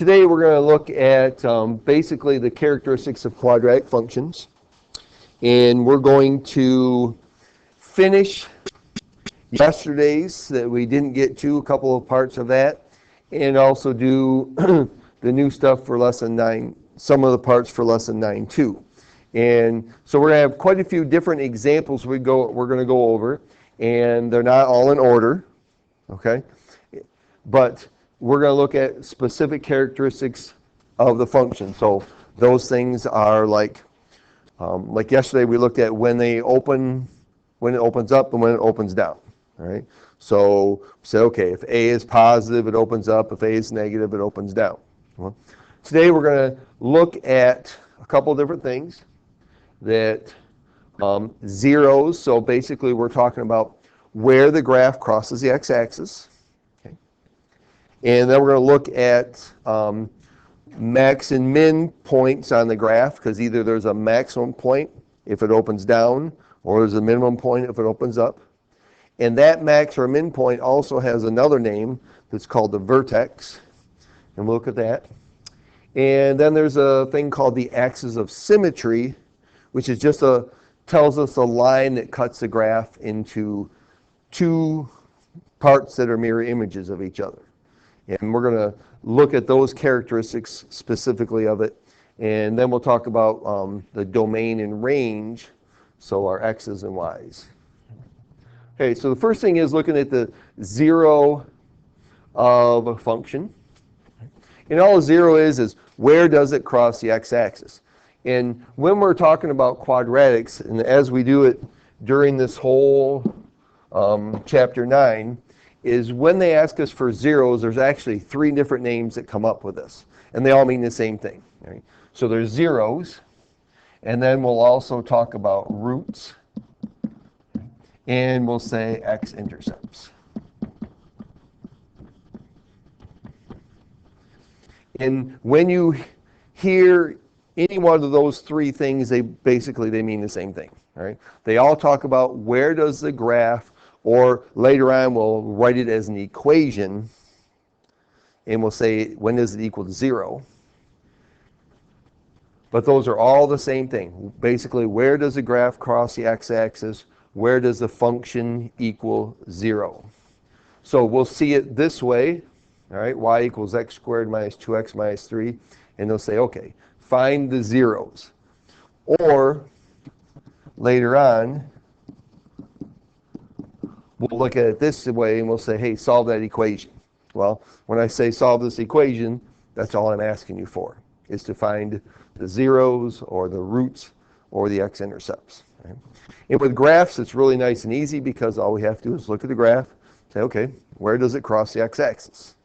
Today we're going to look at basically the characteristics of quadratic functions, and we're going to finish yesterday's that we didn't get to, a couple of parts of that, and also do the new stuff for lesson 9, some of the parts for lesson 9 too. And so we're going to have quite a few different examples we're going to go over, and they're not all in order, okay? But we're going to look at specific characteristics of the function. So those things are like yesterday we looked at when it opens up and when it opens down. All right. So we said, okay, if A is positive, it opens up. If A is negative, it opens down. Well, today we're going to look at a couple different things that zeros. So basically we're talking about where the graph crosses the x-axis. And then we're going to look at max and min points on the graph, because either there's a maximum point if it opens down, or there's a minimum point if it opens up. And that max or min point also has another name that's called the vertex. And we'll look at that. And then there's a thing called the axis of symmetry, which is just tells us a line that cuts the graph into two parts that are mirror images of each other. And we're going to look at those characteristics specifically of it. And then we'll talk about the domain and range, so our x's and y's. Okay, so the first thing is looking at the zero of a function. And all a zero is where does it cross the x-axis? And when we're talking about quadratics, and as we do it during this whole chapter 9, is when they ask us for zeros, there's actually 3 different names that come up with this. And they all mean the same thing. Right? So there's zeros, and then we'll also talk about roots, and we'll say x-intercepts. And when you hear any one of those 3 things, they mean the same thing. Right? They all talk about where does the graph, or later on we'll write it as an equation, and we'll say when does it equal to 0. But those are all the same thing. Basically, where does the graph cross the x-axis? Where does the function equal 0? So we'll see it this way. All right, y equals x squared minus 2x minus 3. And they'll say, okay, find the zeros. Or later on, we'll look at it this way and we'll say, hey, solve that equation. Well, when I say solve this equation, that's all I'm asking you for, is to find the zeros or the roots or the x-intercepts. Right? And with graphs, it's really nice and easy, because all we have to do is look at the graph, say, okay, where does it cross the x-axis?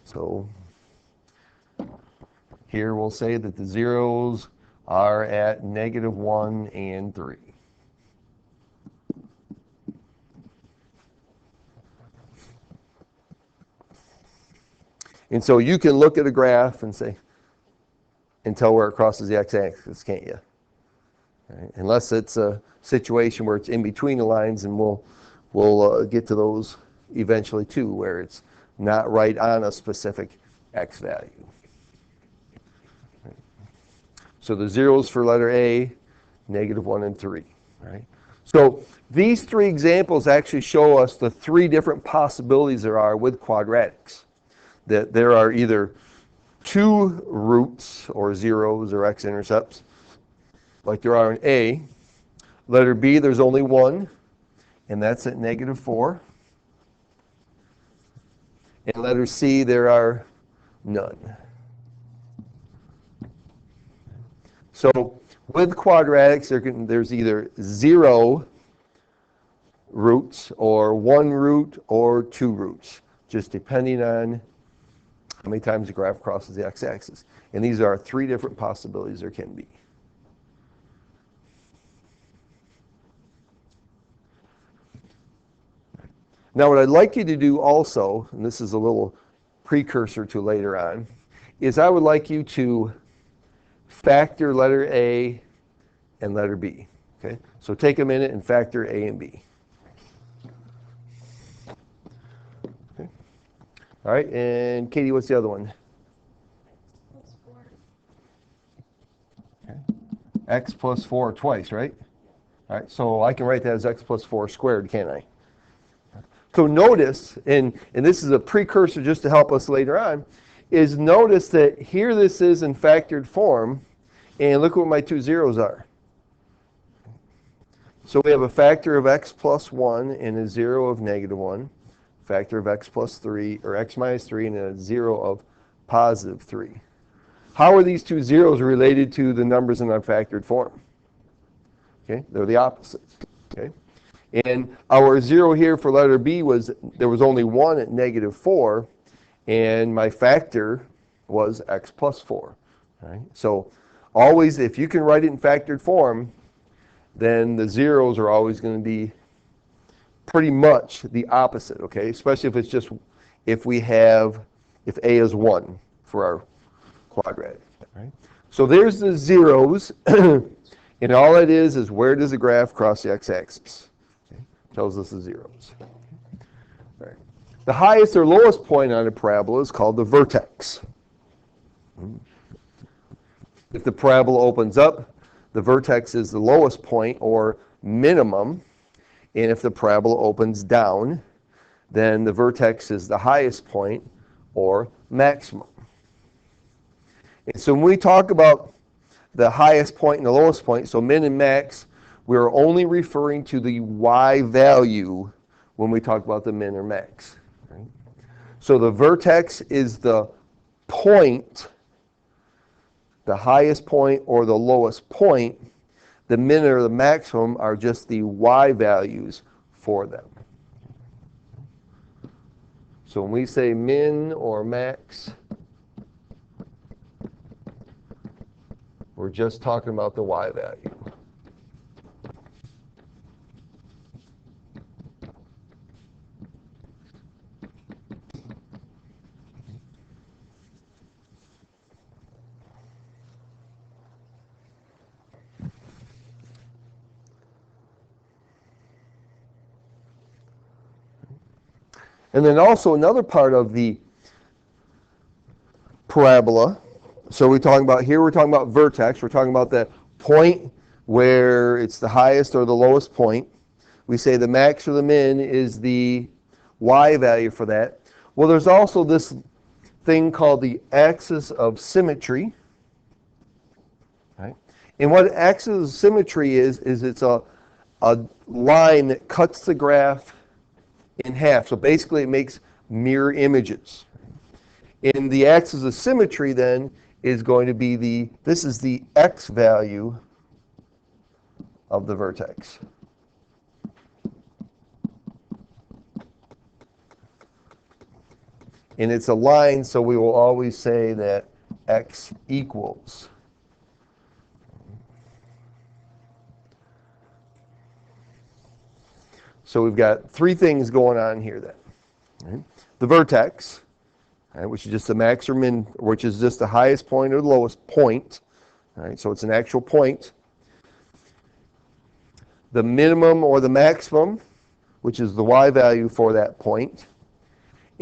So here we'll say that the zeros are at -1 and 3. And so you can look at a graph and say, and tell where it crosses the x-axis, can't you? Right? Unless it's a situation where it's in between the lines, and we'll get to those eventually too, where it's not right on a specific x value. Right? So the zeros for letter A, -1 and 3. Right? So these 3 examples actually show us the 3 different possibilities there are with quadratics. That there are either 2 roots or zeros or x-intercepts, like there are in A. Letter B, there's only 1, and that's at -4. In letter C, there are none. So with quadratics, there's either 0 roots or 1 root or 2 roots, just depending on how many times the graph crosses the x-axis. And these are 3 different possibilities there can be. Now what I'd like you to do also, and this is a little precursor to later on, is I would like you to factor letter A and letter B. Okay? So take a minute and factor A and B. Okay? All right, and Katie, what's the other one? Okay. X plus 4 twice, right? All right, so I can write that as x plus 4 squared, can't I? So notice, and this is a precursor just to help us later on, is notice that here this is in factored form, and look what my two zeros are. So we have a factor of x plus 1 and a 0 of negative 1, factor of x plus 3, or x minus 3, and a 0 of positive 3. How are these two zeros related to the numbers in unfactored form? Okay, they're the opposites. Okay, and our 0 here for letter B was, there was only 1 at negative 4, and my factor was x plus 4. All right, so always, if you can write it in factored form, then the zeros are always going to be pretty much the opposite, okay? Especially if it's just, if A is 1 for our quadratic, right? So there's the zeros, and all it is where does the graph cross the x-axis? Okay? Tells us the zeros. All right. The highest or lowest point on a parabola is called the vertex. If the parabola opens up, the vertex is the lowest point or minimum, and if the parabola opens down, then the vertex is the highest point or maximum. And so when we talk about the highest point and the lowest point, so min and max, we're only referring to the y value when we talk about the min or max. Right? So the vertex is the point, the highest point or the lowest point. The min or the maximum are just the y values for them. So when we say min or max, we're just talking about the y value. And then also another part of the parabola, so we're talking about vertex, we're talking about that point where it's the highest or the lowest point. We say the max or the min is the y value for that. Well, there's also this thing called the axis of symmetry. Right? And what axis of symmetry is it's a line that cuts the graph in half. So basically it makes mirror images. And the axis of symmetry then is going to be this is the x value of the vertex. And it's a line, so we will always say that x equals. So we've got three things going on here then. Right? The vertex, right, which is just the max or min, which is just the highest point or the lowest point. Right? So it's an actual point. The minimum or the maximum, which is the y value for that point.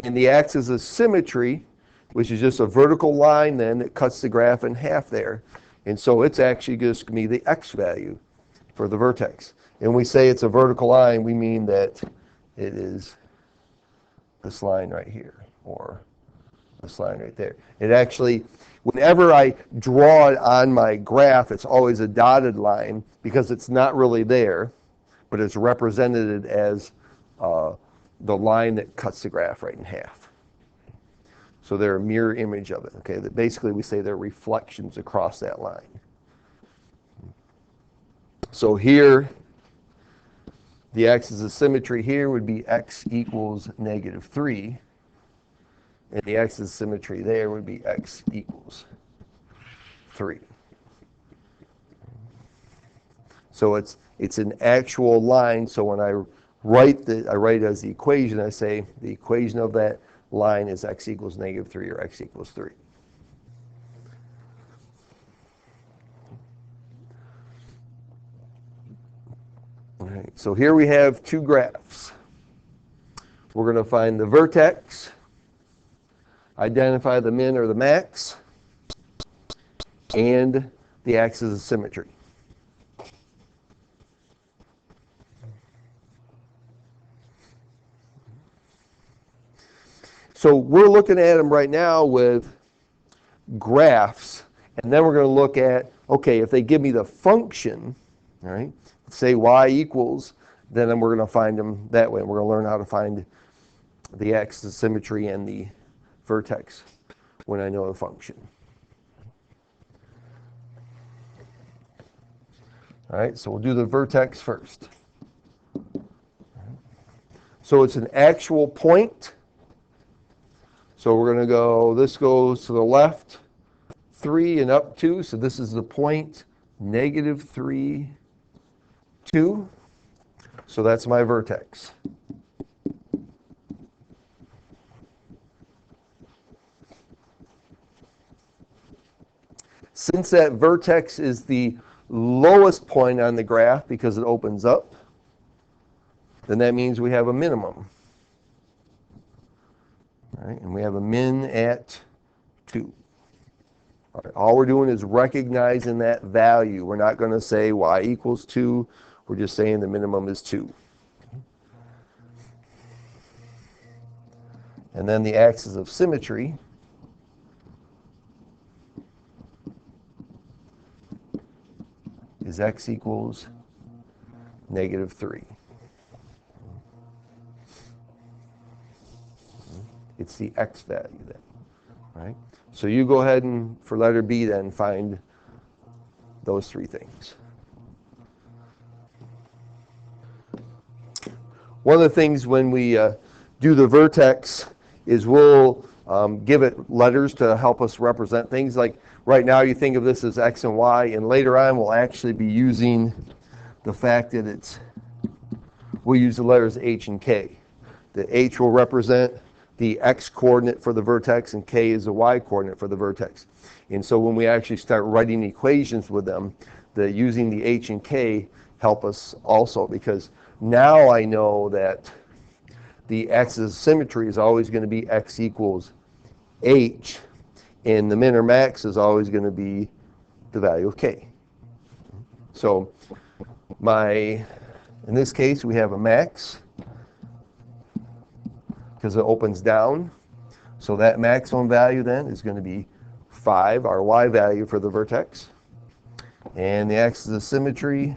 And the axis of symmetry, which is just a vertical line then that cuts the graph in half there. And so it's actually just going to be the x value for the vertex. And when we say it's a vertical line, we mean that it is this line right here, or this line right there. It actually, whenever I draw it on my graph, it's always a dotted line because it's not really there, but it's represented as the line that cuts the graph right in half. So they're a mirror image of it, okay? That basically we say they're reflections across that line. So here, the axis of symmetry here would be x equals negative 3. And the axis of symmetry there would be x equals 3. So it's an actual line. So when I write it as the equation, I say the equation of that line is x equals negative 3 or x equals 3. All right, so here we have two graphs. We're going to find the vertex identify the min or the max, and the axis of symmetry. So we're looking at them right now with graphs, and then we're going to look at, okay, if they give me the function, all right, say y equals, then we're going to find them that way. We're going to learn how to find the axis of symmetry and the vertex when I know the function. All right, so we'll do the vertex first. So it's an actual point. So we're going to go, this goes to the left 3 and up 2. So this is the point -3, 2. So that's my vertex. Since that vertex is the lowest point on the graph because it opens up, then that means we have a minimum. All right, and we have a min at 2. All right, all we're doing is recognizing that value. We're not going to say y equals 2. We're just saying the minimum is 2. And then the axis of symmetry is x equals -3. It's the x value then, right? So you go ahead and, for letter B then, find those 3 things. One of the things when we do the vertex is we'll give it letters to help us represent things. Like right now you think of this as x and y, and later on we'll actually be using the fact that we'll use the letters h and k. The h will represent the x coordinate for the vertex, and k is the y coordinate for the vertex. And so when we actually start writing equations with them, using the h and k help us also, because now I know that the axis of symmetry is always going to be x equals h, and the min or max is always going to be the value of k. So in this case, we have a max because it opens down. So that maximum value then is going to be 5, our y value for the vertex. And the axis of symmetry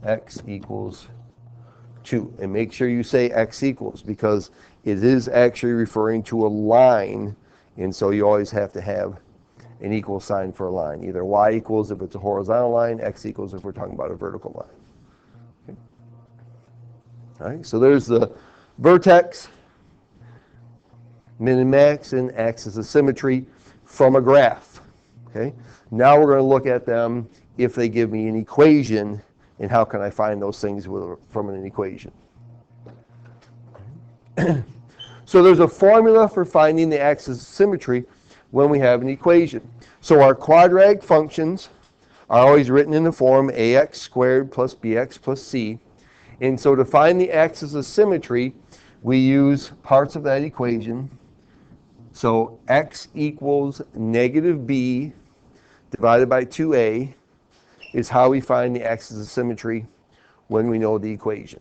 x equals 2. And make sure you say x equals, because it is actually referring to a line, and so you always have to have an equal sign for a line. Either y equals if it's a horizontal line, x equals if we're talking about a vertical line. Okay. All right, so there's the vertex, min and max, and axis of symmetry from a graph. Okay. Now we're going to look at them if they give me an equation, and how can I find those things from an equation. So there's a formula for finding the axis of symmetry when we have an equation. So our quadratic functions are always written in the form ax squared plus bx plus c. And so to find the axis of symmetry, we use parts of that equation. So x equals -b divided by 2a is how we find the axis of symmetry when we know the equation.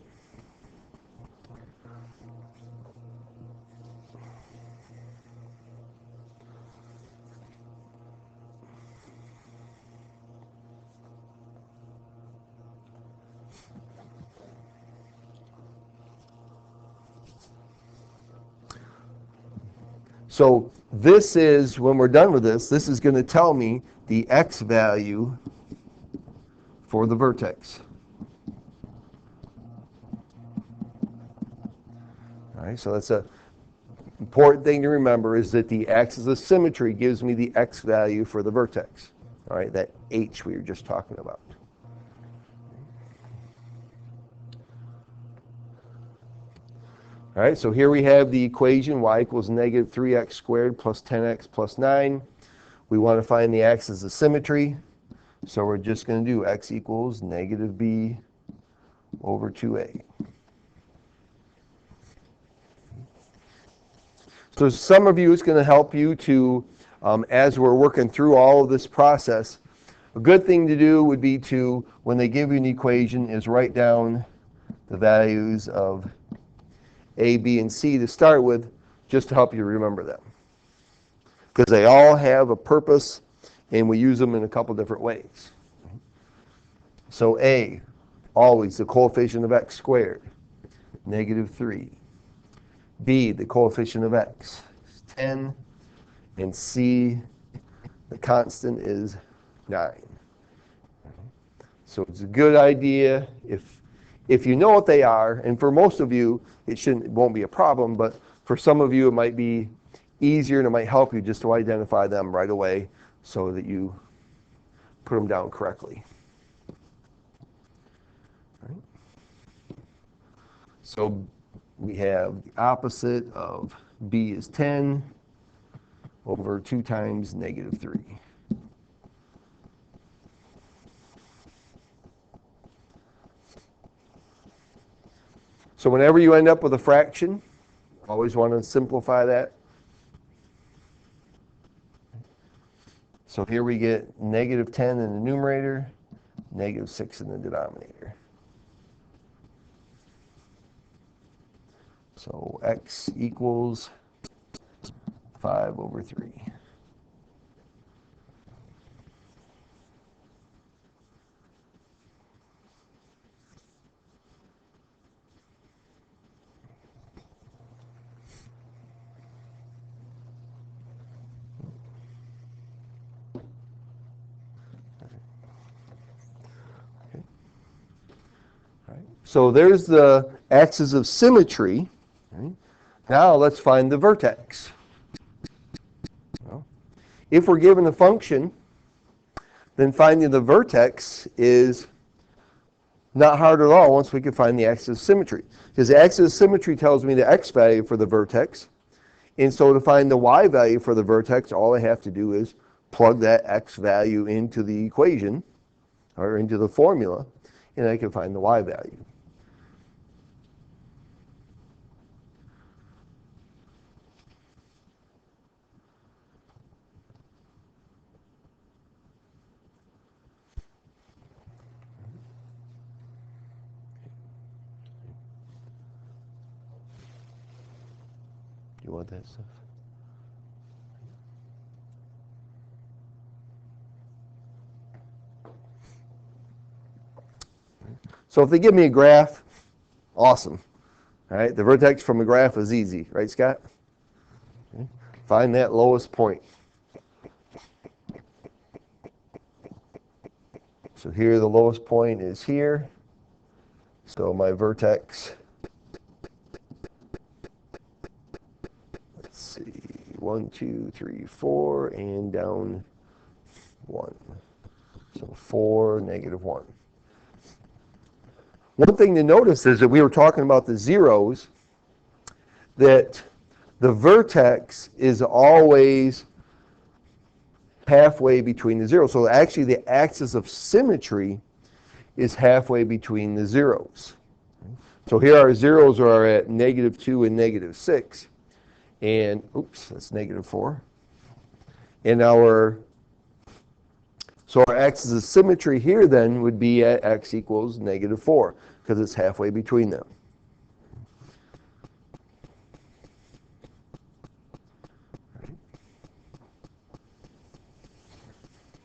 So this is, when we're done with this is going to tell me the x value for the vertex. All right, so that's a important thing to remember, is that the axis of symmetry gives me the x value for the vertex. All right, that h we were just talking about. All right, so here we have the equation y equals -3x squared plus 10x plus 9. We want to find the axis of symmetry. So we're just going to do x equals -b over 2a. So some of you, it's going to help you to, as we're working through all of this process, a good thing to do would be to, when they give you an equation, is write down the values of A, B, and C to start with, just to help you remember them. Because they all have a purpose, and we use them in a couple different ways. So A, always the coefficient of x squared, -3. B, the coefficient of x is 10. And C, the constant is 9. So it's a good idea if you know what they are, and for most of you, it won't be a problem, but for some of you, it might be easier and it might help you just to identify them right away so that you put them down correctly. All right. So we have the opposite of B is 10 over 2 times -3. So whenever you end up with a fraction, always want to simplify that. So here we get -10 in the numerator, -6 in the denominator. So x equals 5 over 3. So there's the axis of symmetry. Right? Now let's find the vertex. Well, if we're given a function, then finding the vertex is not hard at all once we can find the axis of symmetry. Because the axis of symmetry tells me the x value for the vertex. And so to find the y value for the vertex, all I have to do is plug that x value into the equation, or into the formula, and I can find the y value. You want that stuff? So if they give me a graph, awesome. All right, the vertex from a graph is easy, right, Scott? Okay. Find that lowest point. So here the lowest point is here. So my vertex, let's see, 1, 2, 3, 4, and down 1. So 4, -1. One thing to notice is that we were talking about the zeros, that the vertex is always halfway between the zeros. So actually the axis of symmetry is halfway between the zeros. So here our zeros are at -2 and -6. And, oops, that's -4. And so our axis of symmetry here then would be at x equals -4, because it's halfway between them.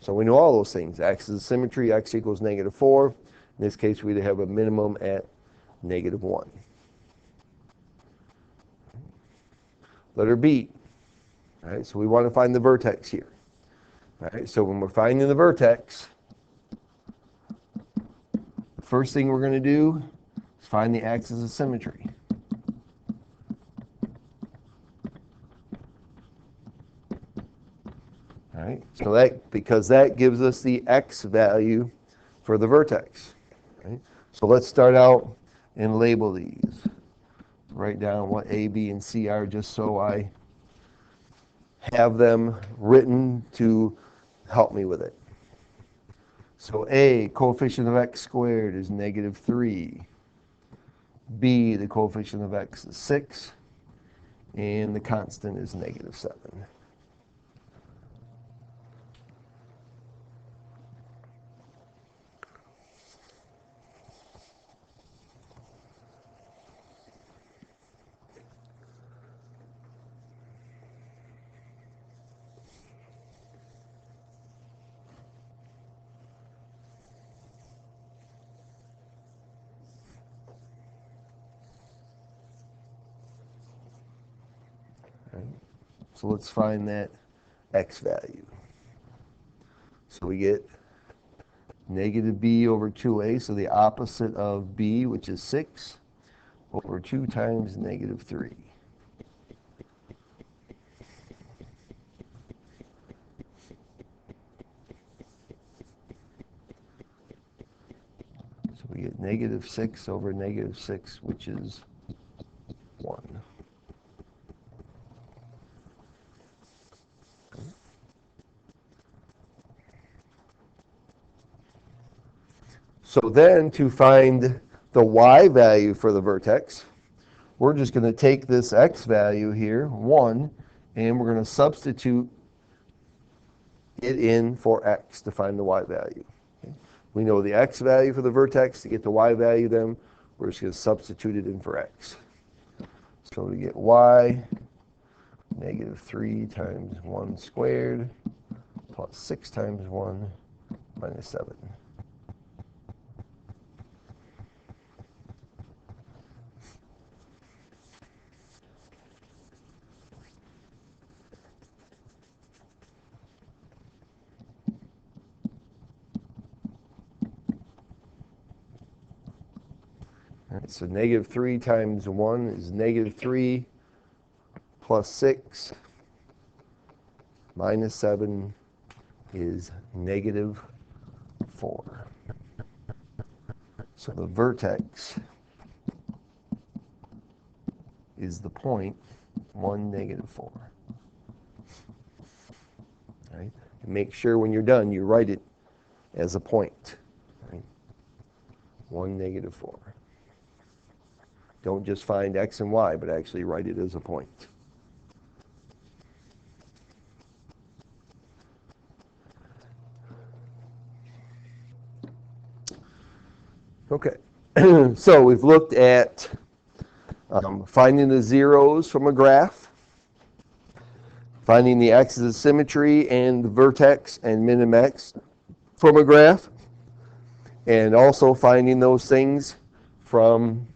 So we know all those things. Axis of symmetry, x equals -4. In this case, we'd have a minimum at -1. Letter B. All right, so we want to find the vertex here. All right, so when we're finding the vertex, the first thing we're going to do is find the axis of symmetry. All right, so because that gives us the x value for the vertex. Right? So let's start out and label these. Write down what A, B, and C are just so I have them written to help me with it. So A, coefficient of x squared is -3. B, the coefficient of x is 6. and the constant is -7. Right? So let's find that x value. So we get negative b over 2a, so the opposite of b, which is 6, over 2 times -3. So we get -6 over -6, which is 1. So then to find the y value for the vertex, we're just going to take this x value here, 1, and we're going to substitute it in for x to find the y value. Okay? We know the x value for the vertex. To get the y value then, we're just going to substitute it in for x. So we get y -3 times 1 squared plus 6 times 1 minus 7. All right, so -3 times 1 is -3 plus 6 minus 7 is -4. So the vertex is the point 1, -4. Right? And make sure when you're done you write it as a point. Right? 1, -4. Don't just find x and y, but actually write it as a point. Okay, so we've looked at finding the zeros from a graph, finding the axis of symmetry and the vertex and min and max from a graph, and also finding those things from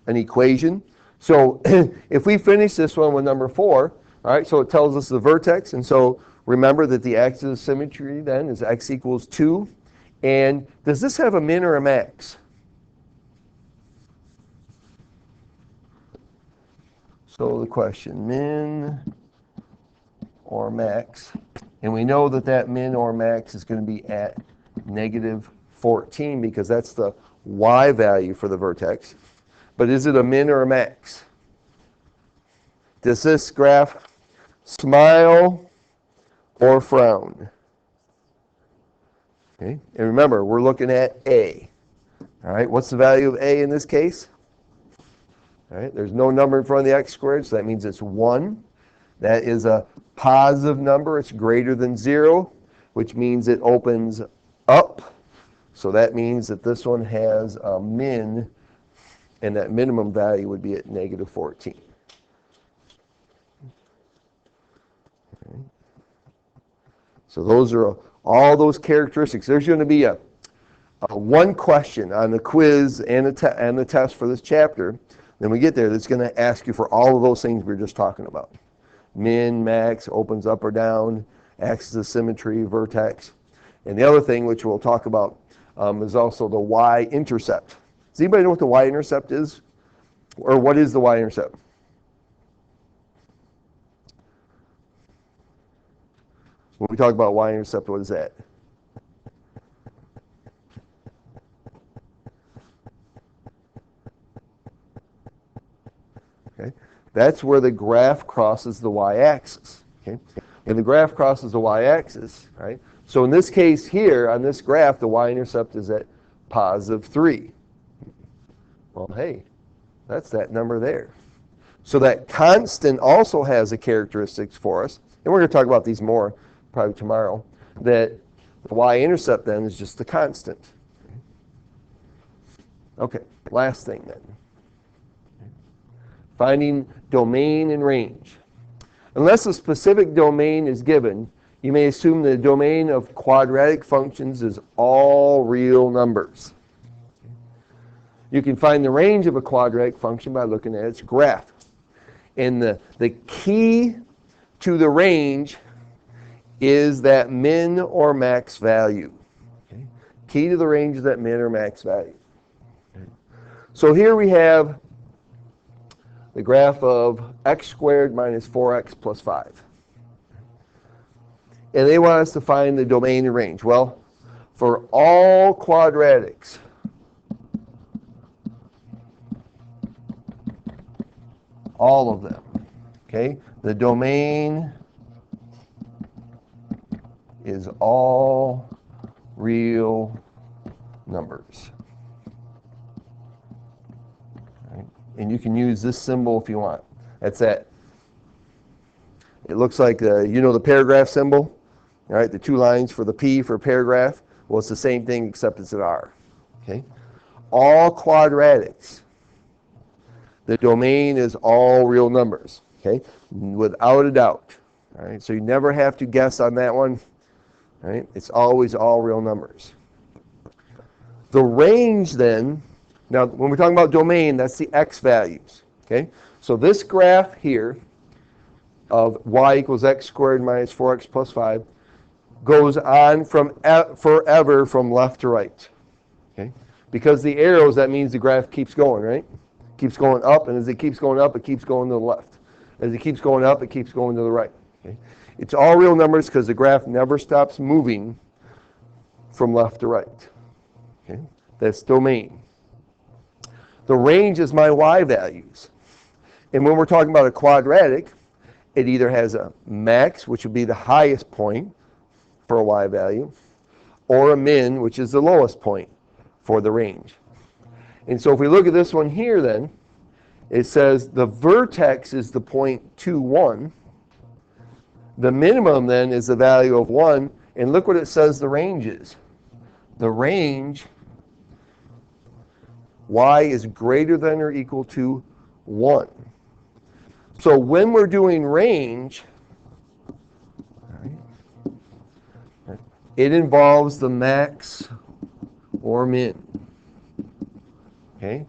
an equation. So if we finish this one with number 4, all right, so it tells us the vertex, and so remember that the axis of symmetry then is x equals 2. And does this have a min or a max? So the question, min or max, and we know that that min or max is going to be at -14 because that's the y value for the vertex. But is it a min or a max? Does this graph smile or frown? Okay, and remember, we're looking at a. All right, what's the value of a in this case? All right, there's no number in front of the x squared, so that means it's 1. That is a positive number. It's greater than 0, which means it opens up. So that means that this one has a min, and that minimum value would be at -14. Okay. So those are all those characteristics. There's going to be a one question on the quiz and the test for this chapter. Then we get there, that's going to ask you for all of those things we were just talking about. Min, max, opens up or down, axis of symmetry, vertex. And the other thing, which we'll talk about, is also the y-intercept. Does anybody know what the y-intercept is? Or what is the y-intercept? When we talk about y-intercept, what is that? Okay. That's where the graph crosses the y-axis. Okay? And the graph crosses the y-axis, right? So in this case here, on this graph, the y-intercept is at +3. Well, hey, that's that number there. So that constant also has a characteristics for us, and we're going to talk about these more probably tomorrow, that the y-intercept then is just the constant. Okay, last thing then. Finding domain and range. Unless a specific domain is given, you may assume the domain of quadratic functions is all real numbers. You can find the range of a quadratic function by looking at its graph. And the key to the range is that min or max value. Okay? Key to the range is that min or max value. Okay? So here we have the graph of x squared minus 4x plus 5. And they want us to find the domain and range. Well, for all quadratics, all of them, okay, the domain is all real numbers. Right? And you can use this symbol if you want. That's that. It looks like, you know the paragraph symbol? All right, the two lines for the P for paragraph. Well, it's the same thing except it's an R. Okay? All quadratics, the domain is all real numbers. Okay? Without a doubt. All right, so you never have to guess on that one. All right? It's always all real numbers. The range then, now when we're talking about domain, that's the x values. Okay? So this graph here of y equals x squared minus 4x plus 5 goes on from forever from left to right. Okay? Because the arrows, that means the graph keeps going, right? Keeps going up, and as it keeps going up, it keeps going to the left. As it keeps going up, it keeps going to the right. Okay? It's all real numbers because the graph never stops moving from left to right. Okay? That's domain. The range is my y values. And when we're talking about a quadratic, it either has a max, which would be the highest point for a y value, or a min, which is the lowest point for the range. And so if we look at this one here then, it says the vertex is the point 2, 1. The minimum then is the value of 1. And look what it says the range is. The range, y is greater than or equal to 1. So when we're doing range, it involves the max or min. Okay?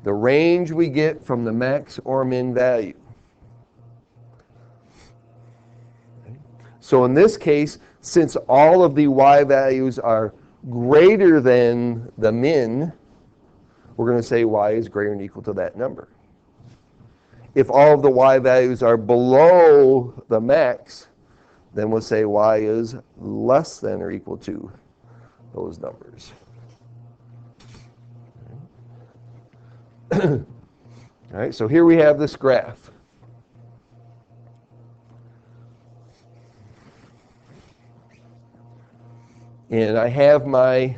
The range we get from the max or min value. Okay? So in this case, since all of the y values are greater than the min, we're going to say y is greater than or equal to that number. If all of the y values are below the max, then we'll say y is less than or equal to those numbers. All right, so here we have this graph. And I have my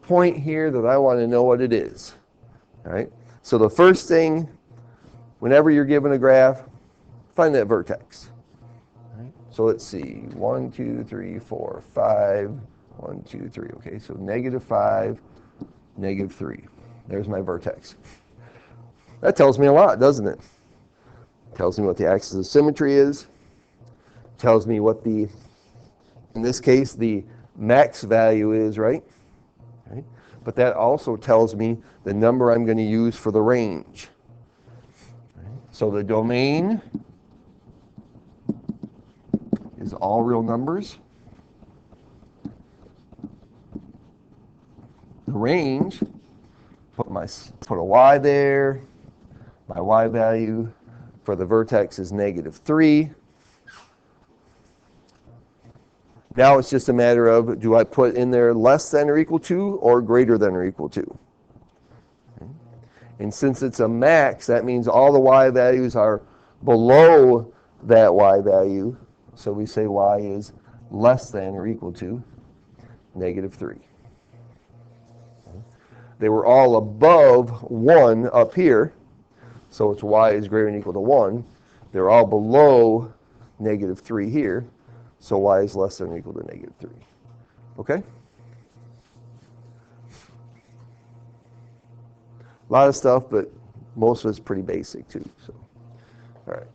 point here that I want to know what it is. All right, so the first thing, whenever you're given a graph, find that vertex. So let's see, 1, 2, 3, 4, 5, 1, 2, 3. Okay, so -5, -3. There's my vertex. That tells me a lot, doesn't it? Tells me what the axis of symmetry is. Tells me what the, in this case, the max value is, right? Right? But that also tells me the number I'm going to use for the range. Right? So the domain is all real numbers. The range, put a y there. My y value for the vertex is -3. Now it's just a matter of, do I put in there less than or equal to or greater than or equal to? Okay. And since it's a max, that means all the y values are below that y value. So we say y is less than or equal to -3. They were all above 1 up here. So it's y is greater than or equal to 1. They're all below -3 here, so y is less than or equal to -3. Okay? A lot of stuff, but most of it's pretty basic too. So, all right.